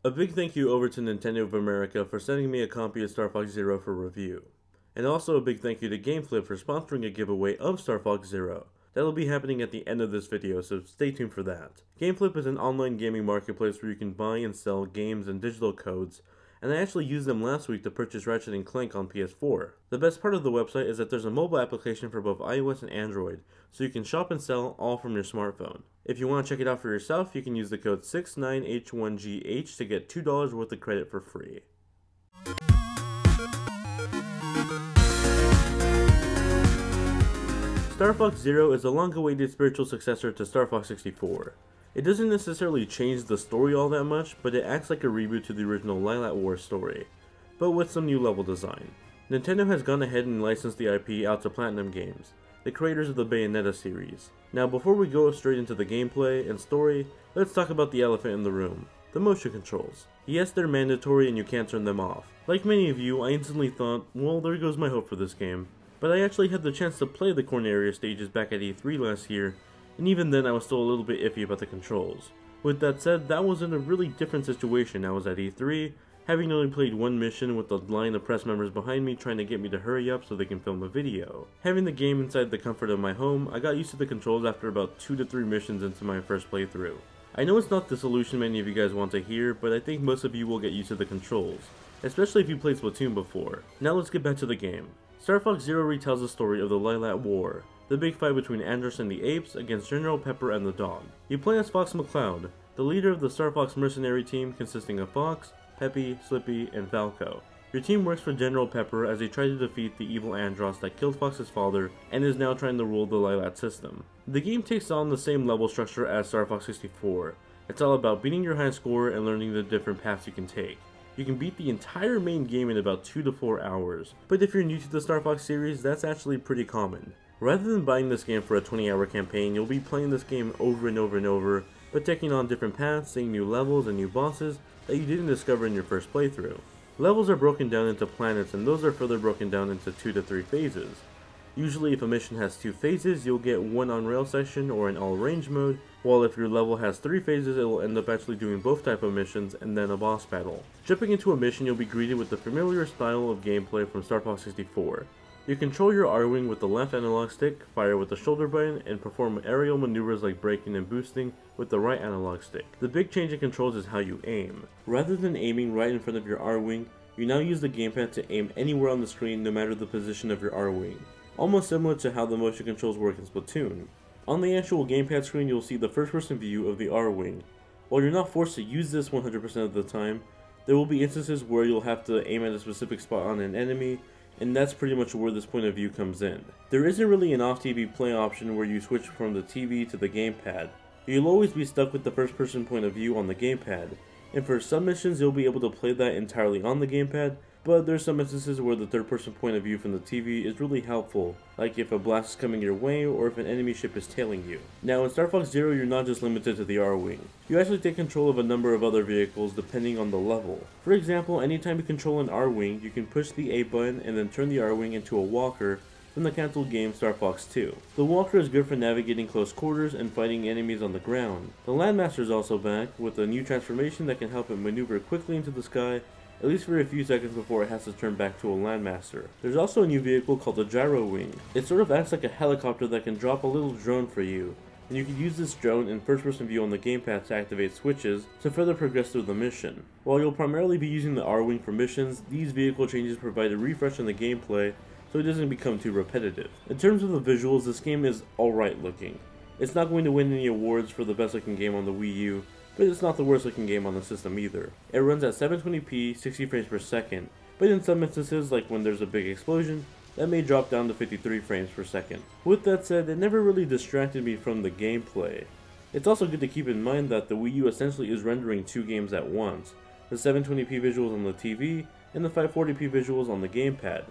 A big thank you over to Nintendo of America for sending me a copy of Star Fox Zero for review. And also a big thank you to Gameflip for sponsoring a giveaway of Star Fox Zero. That'll be happening at the end of this video, so stay tuned for that. Gameflip is an online gaming marketplace where you can buy and sell games and digital codes, and I actually used them last week to purchase Ratchet & Clank on PS4. The best part of the website is that there's a mobile application for both iOS and Android, so you can shop and sell all from your smartphone. If you want to check it out for yourself, you can use the code 69H1GH to get $2 worth of credit for free. Star Fox Zero is a long-awaited spiritual successor to Star Fox 64. It doesn't necessarily change the story all that much, but it acts like a reboot to the original Lilat War story, but with some new level design. Nintendo has gone ahead and licensed the IP out to Platinum Games, the creators of the Bayonetta series. Now before we go straight into the gameplay and story, let's talk about the elephant in the room, the motion controls. Yes, they're mandatory and you can't turn them off. Like many of you, I instantly thought, well, there goes my hope for this game. But I actually had the chance to play the Corneria stages back at E3 last year, and even then I was still a little bit iffy about the controls. With that said, that was in a really different situation. I was at E3, having only played one mission with a line of press members behind me trying to get me to hurry up so they can film a video. Having the game inside the comfort of my home, I got used to the controls after about 2 to 3 missions into my first playthrough. I know it's not the solution many of you guys want to hear, but I think most of you will get used to the controls, especially if you played Splatoon before. Now let's get back to the game. Star Fox Zero retells the story of the Lilat War, the big fight between Andros and the apes against General Pepper and the dog. You play as Fox McCloud, the leader of the Star Fox mercenary team consisting of Fox, Peppy, Slippy, and Falco. Your team works for General Pepper as they try to defeat the evil Andros that killed Fox's father and is now trying to rule the Lilat system. The game takes on the same level structure as Star Fox 64. It's all about beating your high score and learning the different paths you can take. You can beat the entire main game in about 2 to 4 hours, but if you're new to the Star Fox series, that's actually pretty common. Rather than buying this game for a 20-hour campaign, you'll be playing this game over and over and over, but taking on different paths, seeing new levels and new bosses that you didn't discover in your first playthrough. Levels are broken down into planets, and those are further broken down into 2 to 3 phases. Usually if a mission has 2 phases, you'll get one on-rail section or an all-range mode, while if your level has 3 phases, it will end up actually doing both type of missions and then a boss battle. Jumping into a mission, you'll be greeted with the familiar style of gameplay from Star Fox 64. You control your R-Wing with the left analog stick, fire with the shoulder button, and perform aerial maneuvers like braking and boosting with the right analog stick. The big change in controls is how you aim. Rather than aiming right in front of your R-Wing, you now use the gamepad to aim anywhere on the screen no matter the position of your R-Wing. Almost similar to how the motion controls work in Splatoon. On the actual gamepad screen, you'll see the first-person view of the R-Wing. While you're not forced to use this 100% of the time, there will be instances where you'll have to aim at a specific spot on an enemy, and that's pretty much where this point of view comes in. There isn't really an off-TV play option where you switch from the TV to the gamepad. You'll always be stuck with the first-person point of view on the gamepad, and for some missions you'll be able to play that entirely on the gamepad, but there's some instances where the third-person point of view from the TV is really helpful, like if a blast is coming your way or if an enemy ship is tailing you. Now in Star Fox Zero, you're not just limited to the R-Wing. You actually take control of a number of other vehicles depending on the level. For example, anytime you control an R-Wing, you can push the A button and then turn the R-Wing into a walker from the cancelled game Star Fox 2. The walker is good for navigating close quarters and fighting enemies on the ground. The Landmaster is also back with a new transformation that can help it maneuver quickly into the sky, at least for a few seconds before it has to turn back to a Landmaster. There's also a new vehicle called the Gyro Wing. It sort of acts like a helicopter that can drop a little drone for you, and you can use this drone in first-person view on the gamepad to activate switches to further progress through the mission. While you'll primarily be using the R-Wing for missions, these vehicle changes provide a refresh in the gameplay so it doesn't become too repetitive. In terms of the visuals, this game is alright looking. It's not going to win any awards for the best looking game on the Wii U, but it's not the worst looking game on the system either. It runs at 720p, 60 frames per second, but in some instances, like when there's a big explosion, that may drop down to 53 frames per second. With that said, it never really distracted me from the gameplay. It's also good to keep in mind that the Wii U essentially is rendering 2 games at once, the 720p visuals on the TV, and the 540p visuals on the gamepad.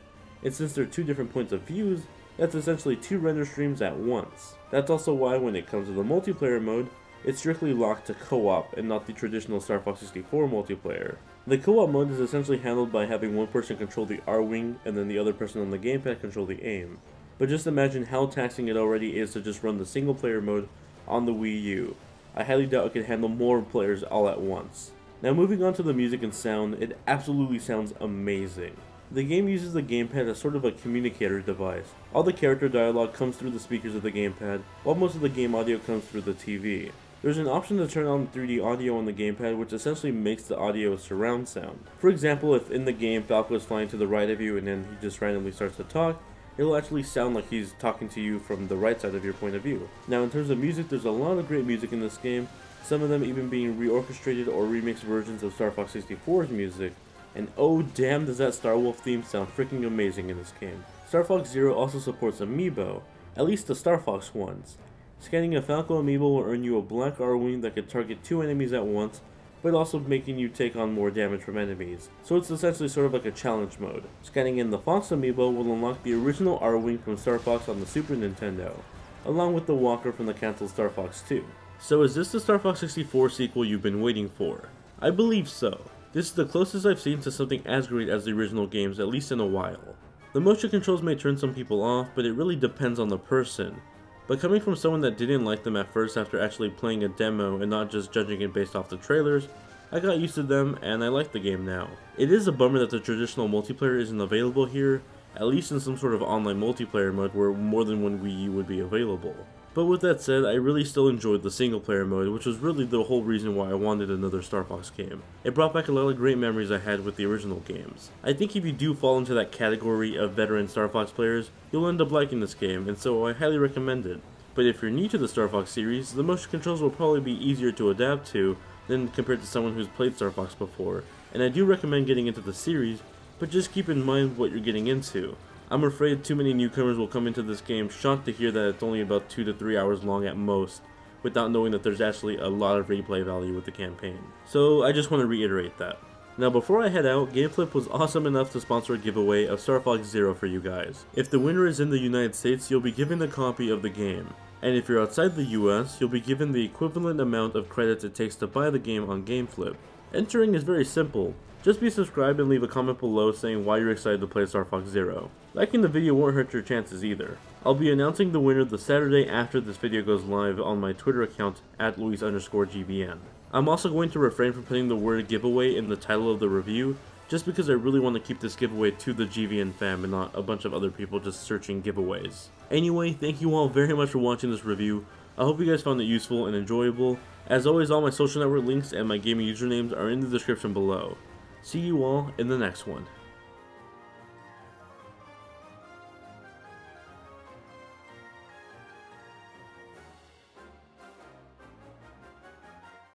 And since they're 2 different points of views, that's essentially 2 render streams at once. That's also why when it comes to the multiplayer mode, it's strictly locked to co-op and not the traditional Star Fox 64 multiplayer. The co-op mode is essentially handled by having one person control the R-Wing and then the other person on the gamepad control the aim. But just imagine how taxing it already is to just run the single player mode on the Wii U. I highly doubt it could handle more players all at once. Now moving on to the music and sound, it absolutely sounds amazing. The game uses the gamepad as sort of a communicator device. All the character dialogue comes through the speakers of the gamepad, while most of the game audio comes through the TV. There's an option to turn on 3D audio on the gamepad, which essentially makes the audio surround sound. For example, if in the game Falco is flying to the right of you and then he just randomly starts to talk, it'll actually sound like he's talking to you from the right side of your point of view. Now in terms of music, there's a lot of great music in this game, some of them even being reorchestrated or remixed versions of Star Fox 64's music, and oh damn does that Star Wolf theme sound freaking amazing in this game. Star Fox Zero also supports amiibo, at least the Star Fox ones. Scanning a Falco amiibo will earn you a black R-Wing that can target 2 enemies at once, but also making you take on more damage from enemies, so it's essentially sort of like a challenge mode. Scanning in the Fox amiibo will unlock the original R-Wing from Star Fox on the Super Nintendo, along with the Walker from the cancelled Star Fox 2. So is this the Star Fox 64 sequel you've been waiting for? I believe so. This is the closest I've seen to something as great as the original games, at least in a while. The motion controls may turn some people off, but it really depends on the person. But coming from someone that didn't like them at first after actually playing a demo and not just judging it based off the trailers, I got used to them and I like the game now. It is a bummer that the traditional multiplayer isn't available here, at least in some sort of online multiplayer mode where more than one Wii U would be available. But with that said, I really still enjoyed the single player mode, which was really the whole reason why I wanted another Star Fox game. It brought back a lot of great memories I had with the original games. I think if you do fall into that category of veteran Star Fox players, you'll end up liking this game, and so I highly recommend it. But if you're new to the Star Fox series, the motion controls will probably be easier to adapt to than compared to someone who's played Star Fox before, and I do recommend getting into the series, but just keep in mind what you're getting into. I'm afraid too many newcomers will come into this game shocked to hear that it's only about 2 to 3 hours long at most, without knowing that there's actually a lot of replay value with the campaign. So I just want to reiterate that. Now before I head out, Gameflip was awesome enough to sponsor a giveaway of Star Fox Zero for you guys. If the winner is in the United States, you'll be given a copy of the game. And if you're outside the US, you'll be given the equivalent amount of credits it takes to buy the game on Gameflip. Entering is very simple. Just be subscribed and leave a comment below saying why you're excited to play Star Fox Zero. Liking the video won't hurt your chances either. I'll be announcing the winner the Saturday after this video goes live on my Twitter account at Luis_GVN. I'm also going to refrain from putting the word giveaway in the title of the review, just because I really want to keep this giveaway to the GVN fam and not a bunch of other people just searching giveaways. Anyway, thank you all very much for watching this review. I hope you guys found it useful and enjoyable. As always, all my social network links and my gaming usernames are in the description below. See you all in the next one.